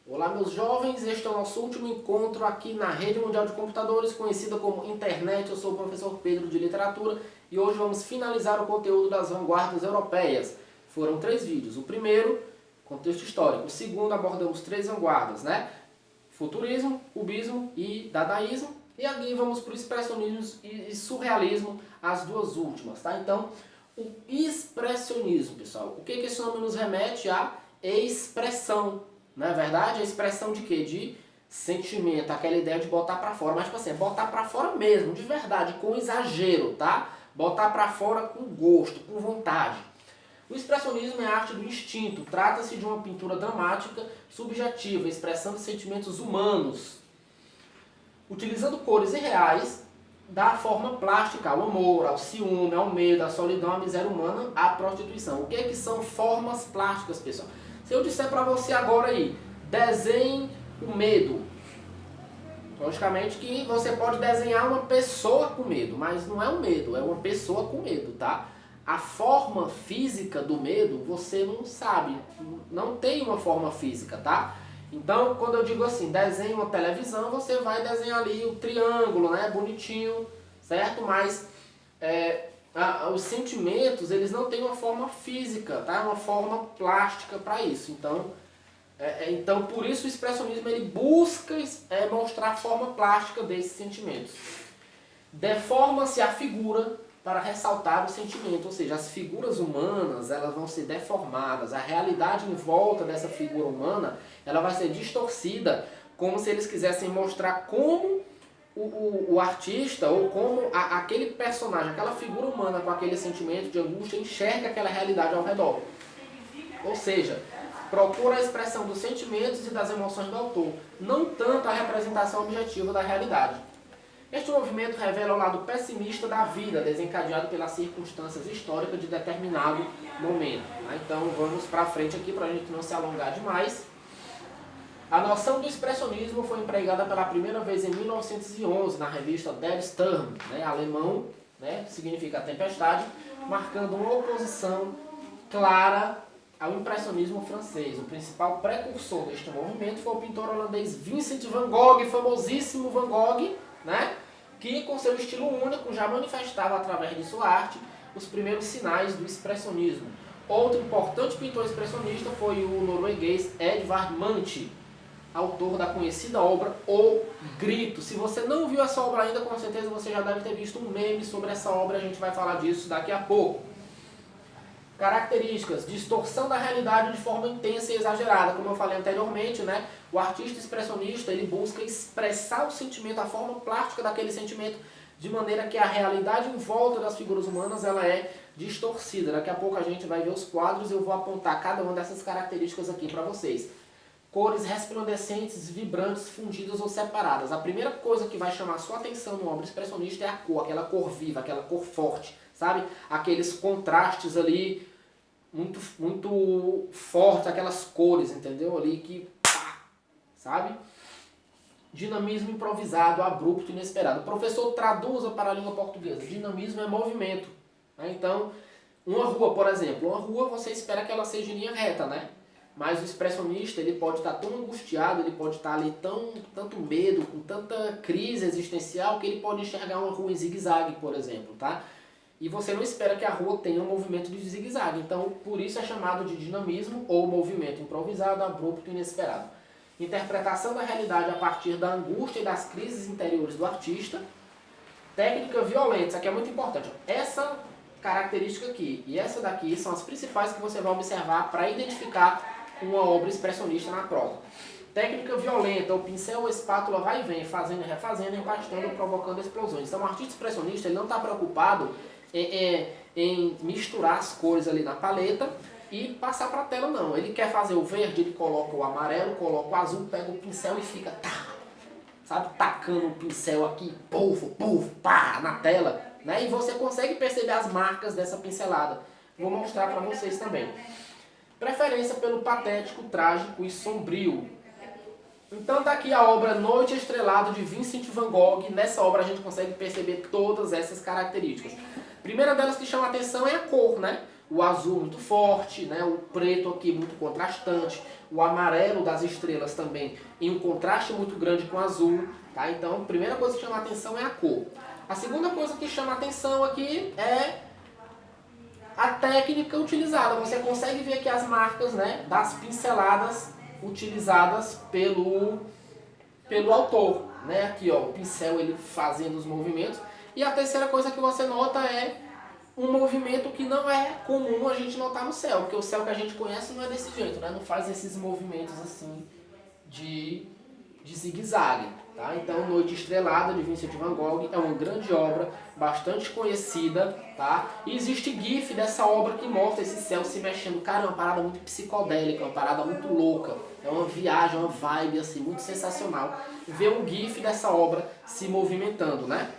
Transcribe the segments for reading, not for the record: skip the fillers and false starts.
Olá, meus jovens, este é o nosso último encontro aqui na Rede Mundial de Computadores, conhecida como Internet. Eu sou o professor Pedro de Literatura e hoje vamos finalizar o conteúdo das vanguardas europeias. Foram 3 vídeos. O primeiro, contexto histórico. O segundo, abordamos 3 vanguardas, né? Futurismo, cubismo e dadaísmo. E aqui vamos para o expressionismo e surrealismo, as duas últimas, tá? Então, o expressionismo, pessoal. O que esse nome nos remete a expressão. Não é verdade? A expressão de quê? De sentimento, aquela ideia de botar pra fora. Mas, tipo assim, é botar pra fora mesmo, de verdade, com exagero, tá? Botar pra fora com gosto, com vontade. O expressionismo é a arte do instinto. Trata-se de uma pintura dramática, subjetiva, expressando sentimentos humanos. Utilizando cores irreais, dá forma plástica ao amor, ao ciúme, ao medo, à solidão, à miséria humana, à prostituição. O que são formas plásticas, pessoal? Se eu disser para você agora aí, desenhe o medo. Logicamente que você pode desenhar uma pessoa com medo, mas não é um medo, é uma pessoa com medo, tá? A forma física do medo você não sabe, não tem uma forma física, tá? Então, quando eu digo assim, desenhe uma televisão, você vai desenhar ali o triângulo, né? Bonitinho, certo? Mas os sentimentos, eles não têm uma forma física, tá? Uma forma plástica para isso. Então, por isso o expressionismo ele busca mostrar a forma plástica desses sentimentos. Deforma-se a figura para ressaltar o sentimento, ou seja, as figuras humanas elas vão ser deformadas, a realidade em volta dessa figura humana ela vai ser distorcida, como se eles quisessem mostrar como o artista ou como aquele personagem, aquela figura humana com aquele sentimento de angústia enxerga aquela realidade ao redor. Ou seja, procura a expressão dos sentimentos e das emoções do autor, não tanto a representação objetiva da realidade. Este movimento revela o lado pessimista da vida, desencadeado pelas circunstâncias históricas de determinado momento. Então vamos para frente aqui para a gente não se alongar demais. A noção do expressionismo foi empregada pela primeira vez em 1911 na revista Der Sturm, alemão, significa tempestade, marcando uma oposição clara ao impressionismo francês. O principal precursor deste movimento foi o pintor holandês Vincent van Gogh, famosíssimo Van Gogh, que com seu estilo único já manifestava através de sua arte os primeiros sinais do expressionismo. Outro importante pintor expressionista foi o norueguês Edvard Munch, autor da conhecida obra O Grito. Se você não viu essa obra ainda, com certeza você já deve ter visto um meme sobre essa obra, a gente vai falar disso daqui a pouco. Características: distorção da realidade de forma intensa e exagerada. Como eu falei anteriormente, o artista expressionista ele busca expressar o sentimento, a forma plástica daquele sentimento, de maneira que a realidade em volta das figuras humanas ela é distorcida. Daqui a pouco a gente vai ver os quadros e eu vou apontar cada uma dessas características aqui para vocês. Cores resplandecentes, vibrantes, fundidas ou separadas. A primeira coisa que vai chamar a sua atenção numa obra expressionista é a cor, aquela cor viva, aquela cor forte, sabe? Aqueles contrastes ali muito, muito fortes, aquelas cores, entendeu? Ali que, pá, sabe? Dinamismo improvisado, abrupto, inesperado. O professor traduza para a língua portuguesa. Dinamismo é movimento. Então, uma rua, por exemplo. Uma rua você espera que ela seja em linha reta, Mas o expressionista ele pode estar tão angustiado, ele pode estar ali tanto medo, com tanta crise existencial, que ele pode enxergar uma rua em zigue-zague, por exemplo, tá? E você não espera que a rua tenha um movimento de zigue-zague. Então, por isso é chamado de dinamismo ou movimento improvisado, abrupto e inesperado. Interpretação da realidade a partir da angústia e das crises interiores do artista. Técnica violenta, isso aqui é muito importante. Essa característica aqui e essa daqui são as principais que você vai observar para identificar uma obra expressionista na prova. Técnica violenta, o pincel ou espátula vai e vem, fazendo e refazendo, empastando, provocando explosões. Então o artista expressionista ele não está preocupado em misturar as cores ali na paleta e passar para a tela, não. Ele quer fazer o verde, ele coloca o amarelo, coloca o azul, pega o pincel e fica, tacando o pincel aqui, puf, pá, na tela. E você consegue perceber as marcas dessa pincelada. Vou mostrar para vocês também. Preferência pelo patético, trágico e sombrio. Então tá aqui a obra Noite Estrelada de Vincent van Gogh. Nessa obra a gente consegue perceber todas essas características. A primeira delas que chama a atenção é a cor, o azul muito forte, né? O preto aqui muito contrastante, o amarelo das estrelas também em um contraste muito grande com o azul. Tá? Então, a primeira coisa que chama a atenção é a cor. A segunda coisa que chama a atenção aqui é a técnica utilizada. Você consegue ver aqui as marcas, né, das pinceladas utilizadas pelo autor. Né? Aqui ó, o pincel ele fazendo os movimentos. E a terceira coisa que você nota é um movimento que não é comum a gente notar no céu, porque o céu que a gente conhece não é desse jeito, né? Não faz esses movimentos assim de zigue-zague. Tá? Então, Noite Estrelada, de Vincent van Gogh, é uma grande obra, bastante conhecida. Tá? E existe GIF dessa obra que mostra esse céu se mexendo. Cara, é uma parada muito psicodélica, uma parada muito louca. É uma viagem, uma vibe assim, muito sensacional. Ver um GIF dessa obra se movimentando, né?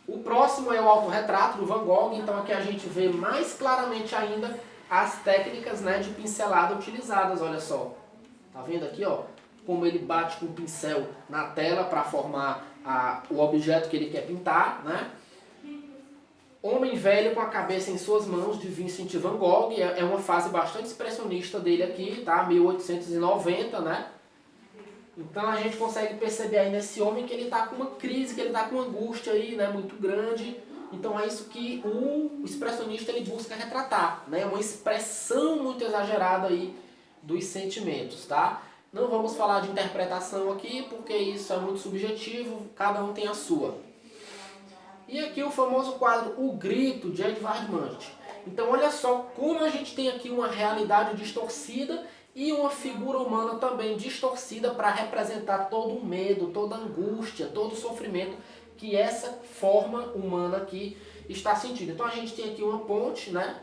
O próximo é o autorretrato do Van Gogh, então aqui a gente vê mais claramente ainda as técnicas, né, de pincelada utilizadas, olha só. Tá vendo aqui, ó, como ele bate com o pincel na tela para formar o objeto que ele quer pintar, né? Homem Velho com a Cabeça em Suas Mãos, de Vincent van Gogh, é uma fase bastante expressionista dele aqui, tá? 1890, né? Então a gente consegue perceber aí nesse homem que ele está com uma crise, que ele está com uma angústia aí, né, muito grande. Então é isso que o expressionista ele busca retratar, né, uma expressão muito exagerada aí dos sentimentos, tá? Não vamos falar de interpretação aqui, porque isso é muito subjetivo, cada um tem a sua. E aqui o famoso quadro O Grito, de Edvard Munch. Então olha só como a gente tem aqui uma realidade distorcida e uma figura humana também distorcida para representar todo o medo, toda a angústia, todo o sofrimento que essa forma humana aqui está sentindo. Então a gente tem aqui uma ponte, né?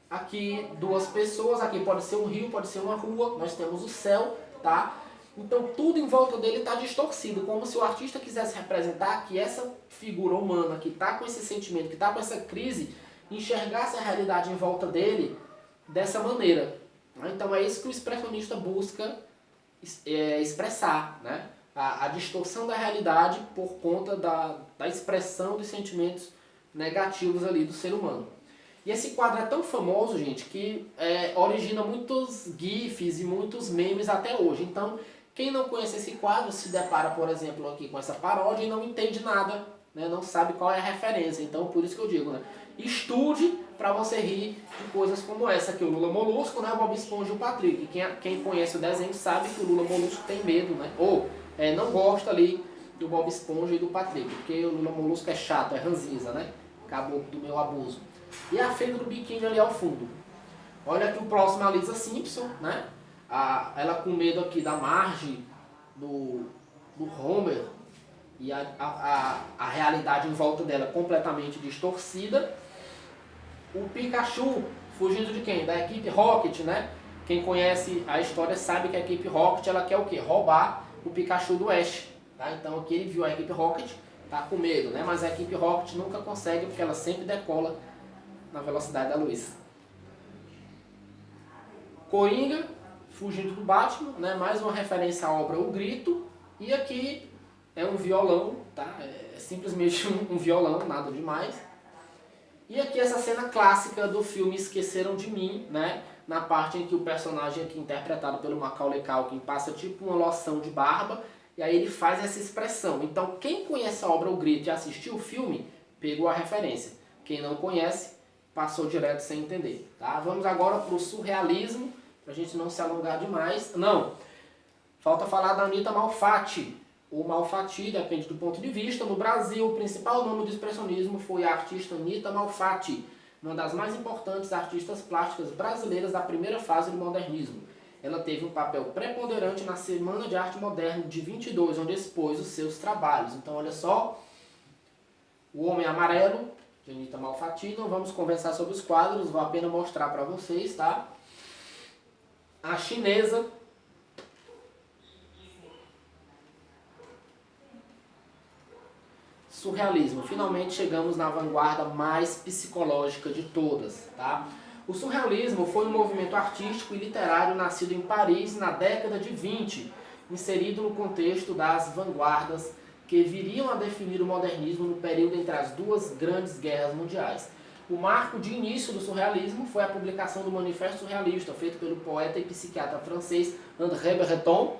Aqui duas pessoas, aqui pode ser um rio, pode ser uma rua, nós temos o céu, tá? Então tudo em volta dele está distorcido, como se o artista quisesse representar que essa figura humana que está com esse sentimento, que está com essa crise, enxergasse a realidade em volta dele dessa maneira. Então é isso que o expressionista busca expressar, né? A distorção da realidade por conta da expressão dos sentimentos negativos ali do ser humano. E esse quadro é tão famoso, gente, que origina muitos gifs e muitos memes até hoje. Então, quem não conhece esse quadro se depara, por exemplo, aqui com essa paródia e não entende nada, né? Não sabe qual é a referência. Então, por isso que eu digo, né? Estude para você rir de coisas como essa aqui, o Lula Molusco, né? O Bob Esponja e o Patrick. Quem conhece o desenho sabe que o Lula Molusco tem medo, né? Ou não gosta ali do Bob Esponja e do Patrick, porque o Lula Molusco é chato, é ranzinza, né? Acabou do meu abuso. E a fenda do biquíni ali ao fundo. Olha aqui o próximo, a Lisa Simpson, né? Ela com medo aqui da Marge, do Homer, e a realidade em volta dela completamente distorcida. O Pikachu fugindo de quem? Da equipe Rocket, né? Quem conhece a história sabe que a equipe Rocket ela quer o quê? Roubar o Pikachu do Ash. Tá? Então aqui ele viu a equipe Rocket, tá com medo, né? Mas a equipe Rocket nunca consegue porque ela sempre decola na velocidade da luz. Coringa fugindo do Batman, né? Mais uma referência à obra O Grito. E aqui é um violão, tá? É simplesmente um violão, nada demais. E aqui essa cena clássica do filme Esqueceram de Mim, né? Na parte em que o personagem aqui interpretado pelo Macaulay Culkin passa tipo uma loção de barba e aí ele faz essa expressão. Então quem conhece a obra O Grito e assistiu o filme, pegou a referência. Quem não conhece, passou direto sem entender. Tá? Vamos agora para o surrealismo, para a gente não se alongar demais. Não, falta falar da Anita Malfatti. Ou Malfatti, depende do ponto de vista. No Brasil, o principal nome do expressionismo foi a artista Anita Malfatti, uma das mais importantes artistas plásticas brasileiras da primeira fase do modernismo. Ela teve um papel preponderante na Semana de Arte Moderna de 22, onde expôs os seus trabalhos. Então, olha só, O Homem Amarelo, de Anita Malfatti. Não vamos conversar sobre os quadros, vou apenas mostrar para vocês, tá? A Chinesa, surrealismo. Finalmente chegamos na vanguarda mais psicológica de todas, tá? O surrealismo foi um movimento artístico e literário nascido em Paris na década de 20, inserido no contexto das vanguardas que viriam a definir o modernismo no período entre as duas grandes guerras mundiais. O marco de início do surrealismo foi a publicação do Manifesto Surrealista, feito pelo poeta e psiquiatra francês André Breton,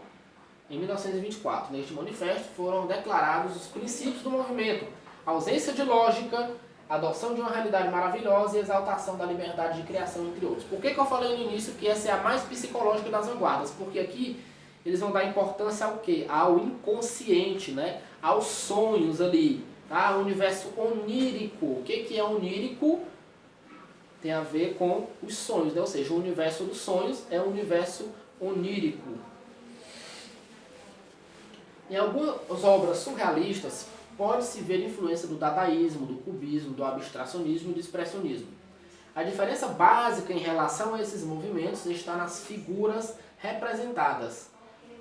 em 1924. Neste manifesto foram declarados os princípios do movimento: ausência de lógica, adoção de uma realidade maravilhosa e exaltação da liberdade de criação, entre outros. Por que eu falei no início que essa é a mais psicológica das vanguardas? Porque aqui eles vão dar importância ao quê? Ao inconsciente, né? Aos sonhos ali, tá? O universo onírico. O que é onírico? Tem a ver com os sonhos, né? Ou seja, o universo dos sonhos é o universo onírico. Em algumas obras surrealistas, pode-se ver influência do dadaísmo, do cubismo, do abstracionismo e do expressionismo. A diferença básica em relação a esses movimentos está nas figuras representadas.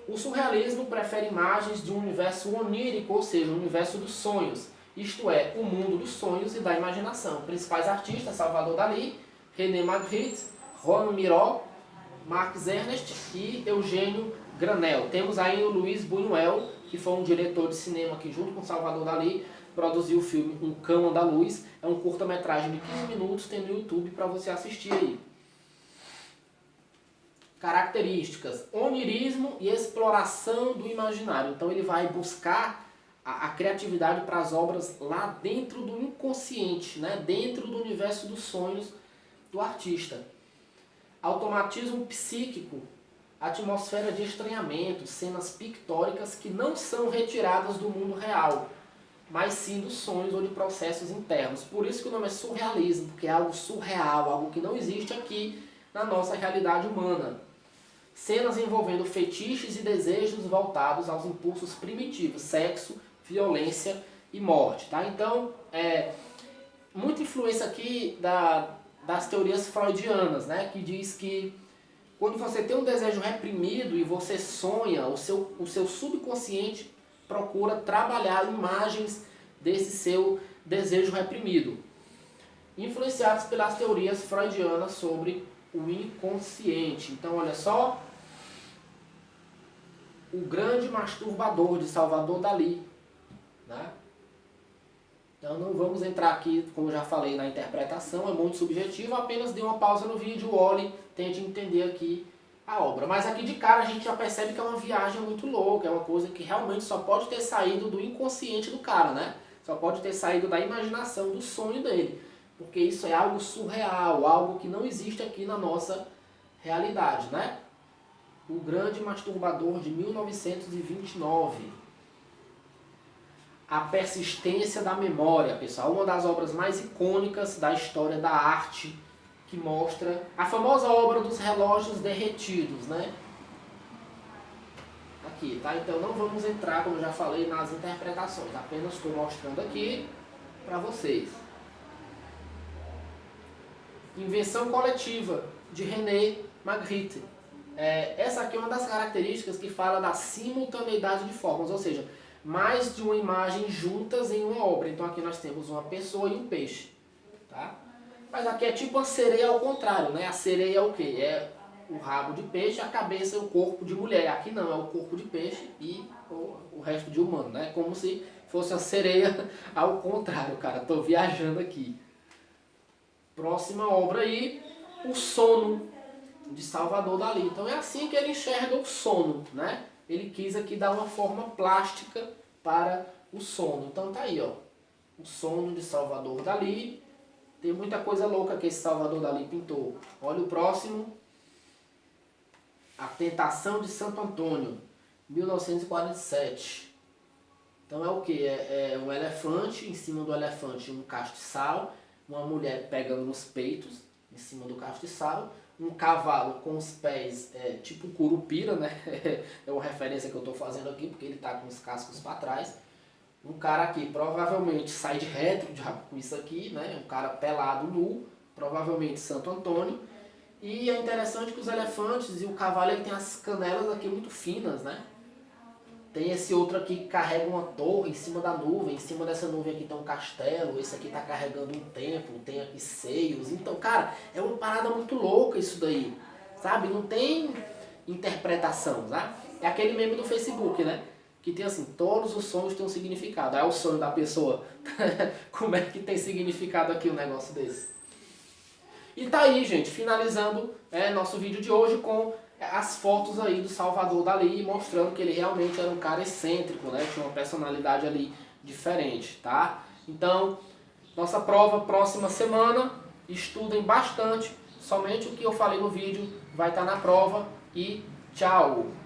O surrealismo prefere imagens de um universo onírico, ou seja, o universo dos sonhos, isto é, o mundo dos sonhos e da imaginação. Principais artistas: Salvador Dalí, René Magritte, Juan Miró, Max Ernst e Eugênio Granel. Temos aí o Luiz Buñuel, que foi um diretor de cinema que, junto com Salvador Dalí, produziu o filme Um Cão Andaluz. É um curta-metragem de 15 minutos, tem no YouTube para você assistir aí. Características: onirismo e exploração do imaginário. Então ele vai buscar a criatividade para as obras lá dentro do inconsciente, né? Dentro do universo dos sonhos do artista. Automatismo psíquico, atmosfera de estranhamento, cenas pictóricas que não são retiradas do mundo real, mas sim dos sonhos ou de processos internos. Por isso que o nome é surrealismo, porque é algo surreal, algo que não existe aqui na nossa realidade humana. Cenas envolvendo fetiches e desejos voltados aos impulsos primitivos: sexo, violência e morte. Tá? Então, muita influência aqui das teorias freudianas, né? Que diz que quando você tem um desejo reprimido e você sonha, o seu subconsciente procura trabalhar imagens desse seu desejo reprimido, influenciados pelas teorias freudianas sobre o inconsciente. Então, olha só, O Grande Masturbador, de Salvador Dalí, né? Então não vamos entrar aqui, como eu já falei, na interpretação, é muito subjetivo, apenas dê uma pausa no vídeo, olhe, tente entender aqui a obra. Mas aqui de cara a gente já percebe que é uma viagem muito louca, é uma coisa que realmente só pode ter saído do inconsciente do cara, né? Só pode ter saído da imaginação, do sonho dele. Porque isso é algo surreal, algo que não existe aqui na nossa realidade, né? O Grande Masturbador, de 1929. A Persistência da Memória, pessoal, uma das obras mais icônicas da história da arte, que mostra a famosa obra dos relógios derretidos, né? Aqui, tá? Então não vamos entrar, como eu já falei, nas interpretações, apenas estou mostrando aqui para vocês. Invenção Coletiva, de René Magritte. Essa aqui é uma das características que fala da simultaneidade de formas, ou seja, mais de uma imagem juntas em uma obra. Então aqui nós temos uma pessoa e um peixe, tá? Mas aqui é tipo uma sereia ao contrário, né? A sereia é o quê? É o rabo de peixe, a cabeça é o corpo de mulher. Aqui não, é o corpo de peixe e o resto de humano, né? Como se fosse uma sereia ao contrário, cara. Tô viajando aqui. Próxima obra aí, O Sono, de Salvador Dalí. Então é assim que ele enxerga o sono, né? Ele quis aqui dar uma forma plástica para o sono. Então tá aí, ó. O Sono, de Salvador Dalí. Tem muita coisa louca que esse Salvador Dalí pintou. Olha o próximo. A Tentação de Santo Antônio, 1947. Então é o que? É um elefante, em cima do elefante um castiçal, uma mulher pegando nos peitos, em cima do castiçal, um cavalo com os pés tipo curupira, né? É uma referência que eu estou fazendo aqui, porque ele está com os cascos para trás. Um cara aqui provavelmente sai de retro com isso aqui, né? Um cara pelado, nu, provavelmente Santo Antônio. E é interessante que os elefantes e o cavalo ele tem as canelas aqui muito finas, né? Tem esse outro aqui que carrega uma torre em cima da nuvem. Em cima dessa nuvem aqui tem um castelo. Esse aqui está carregando um templo. Tem aqui seios. Então, cara, é uma parada muito louca isso daí. Sabe? Não tem interpretação, tá? É aquele meme do Facebook, né? que tem assim, todos os sonhos têm um significado. É o sonho da pessoa. Como é que tem significado aqui um negócio desse? E tá aí, gente, finalizando nosso vídeo de hoje com as fotos aí do Salvador Dalí, mostrando que ele realmente era um cara excêntrico, né? Tinha uma personalidade ali diferente, tá? Então, nossa prova próxima semana, estudem bastante, somente o que eu falei no vídeo vai estar na prova e tchau!